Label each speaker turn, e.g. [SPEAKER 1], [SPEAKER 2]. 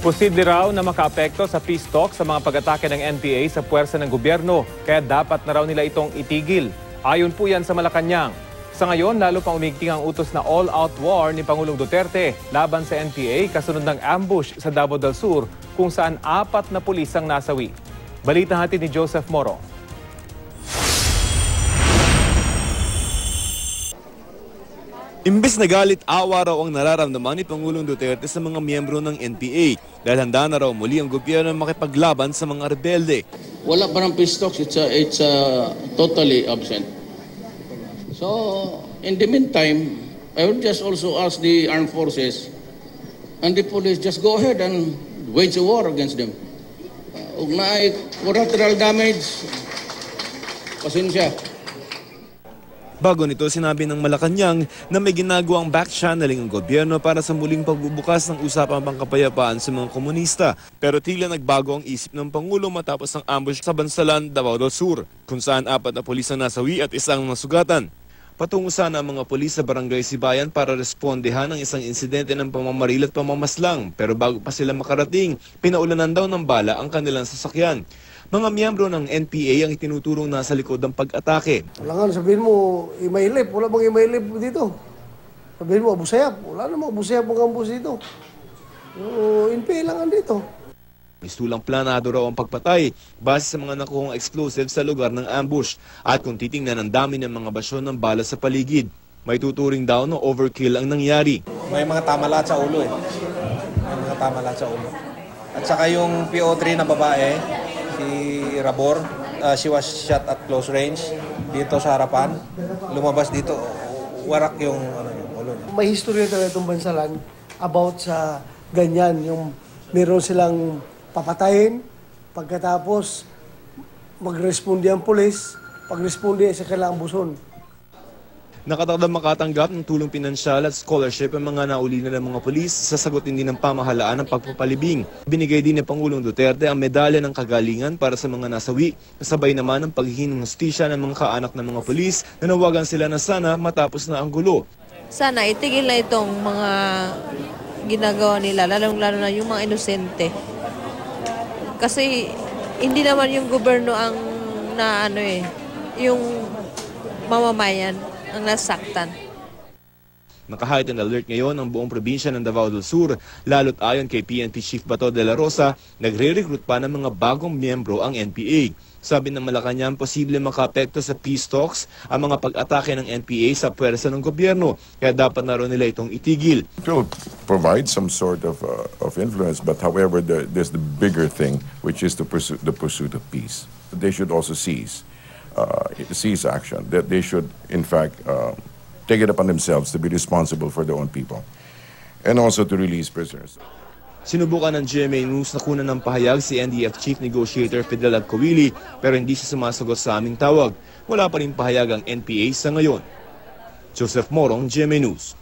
[SPEAKER 1] Posible raw na makaapekto sa peace talk sa mga pag-atake ng NPA sa puwersa ng gobyerno, kaya dapat na raw nila itong itigil. Ayon po yan sa Malacanang. Sa ngayon, lalo pang umigting ang utos na all-out war ni Pangulong Duterte laban sa NPA kasunod ng ambush sa Davao del Sur kung saan 4 na pulis ang nasawi. Balita hatid ni Joseph Moro.
[SPEAKER 2] Imbes na galit, awa raw ang nararamdaman ni Pangulong Duterte sa mga miyembro ng NPA dahil handa na raw muli ang gobyerno makipaglaban sa mga rebelde.
[SPEAKER 3] Wala pa ng peace talks, it's totally absent. So, in the meantime, I would just also ask the armed forces and the police just go ahead and wage a war against them. Ugnay collateral damage, pasensya.
[SPEAKER 2] Bago nito, sinabi ng Malacanang na may ginagawang back-channeling ang gobyerno para sa muling pagbubukas ng usapang pangkapayapaan sa mga komunista. Pero tila nagbago ang isip ng Pangulo matapos ang ambush sa Bansalan, Davao del Sur, kung saan 4 na pulis ang nasawi at 1 nasugatan. Patungo sana ang mga pulis sa Barangay Sibayan para respondehan ang isang insidente ng pamamaril at pamamaslang. Pero bago pa sila makarating, pinaulanan daw ng bala ang kanilang sasakyan. Mga miyembro ng NPA ang itinuturong nasa likod ng pag-atake.
[SPEAKER 4] Wala nga, sabihin mo, imailip. Wala bang imailip dito? Sabihin mo, abusayap. Wala namang abusayap ang ambus dito. NPA lang dito.
[SPEAKER 2] Mistulang planado raw ang pagpatay base sa mga nakuhang explosive sa lugar ng ambush. At kung titingnan ang dami ng mga basyon ng bala sa paligid, may tuturing daw na overkill ang nangyari.
[SPEAKER 5] May mga tamalat sa ulo eh. May mga tamalat sa ulo. At saka yung PO3 na babae, si Rabor, she was shot at close range dito sa harapan. Lumabas dito, warak yung ulo niya.
[SPEAKER 4] May history talaga itong Bansalan about sa ganyan, yung meron silang papatayin, pagkatapos magresponde ang pulis, pagresponde sa kailangang buson.
[SPEAKER 2] Nakatakdang makatanggap ng tulong pinansyal at scholarship ang mga nauli na ng mga pulis sa sagutin din ng pamahalaan ng pagpapalibing. Binigay din ni Pangulong Duterte ang medalya ng kagalingan para sa mga nasawi, kasabay naman ang paghihingi ng hustisya ng mga kaanak ng mga pulis na nawagan sila na sana matapos na ang gulo.
[SPEAKER 6] Sana itigil na itong mga ginagawa nila, lalong-lalo na yung mga inosente. Kasi hindi naman yung gobyerno ang yung mamamayan ang nasaktan.
[SPEAKER 2] Naka-heightened alert ngayon ang buong probinsya ng Davao del Sur, lalo't ayon kay PNP Chief Bato de la Rosa, nagre-recruit pa ng mga bagong miyembro ang NPA. Sabi ng Malacanang, posible makaapekto sa peace talks ang mga pag-atake ng NPA sa puwersa ng gobyerno, kaya dapat na rin nila itong itigil.
[SPEAKER 7] It will provide some sort of influence, but however, there's the bigger thing, which is the pursuit of peace. They should also cease action, that they should, in fact, take it upon themselves to be responsible for their own people, and also to release prisoners.
[SPEAKER 2] Sinubukan ng GMA News na kunan ng pahayag si NDF Chief Negotiator Fidel Agcawili pero hindi siya sumasagot sa aming tawag. Wala pa rin pahayag ang NPA sa ngayon. Joseph Morong, GMA News.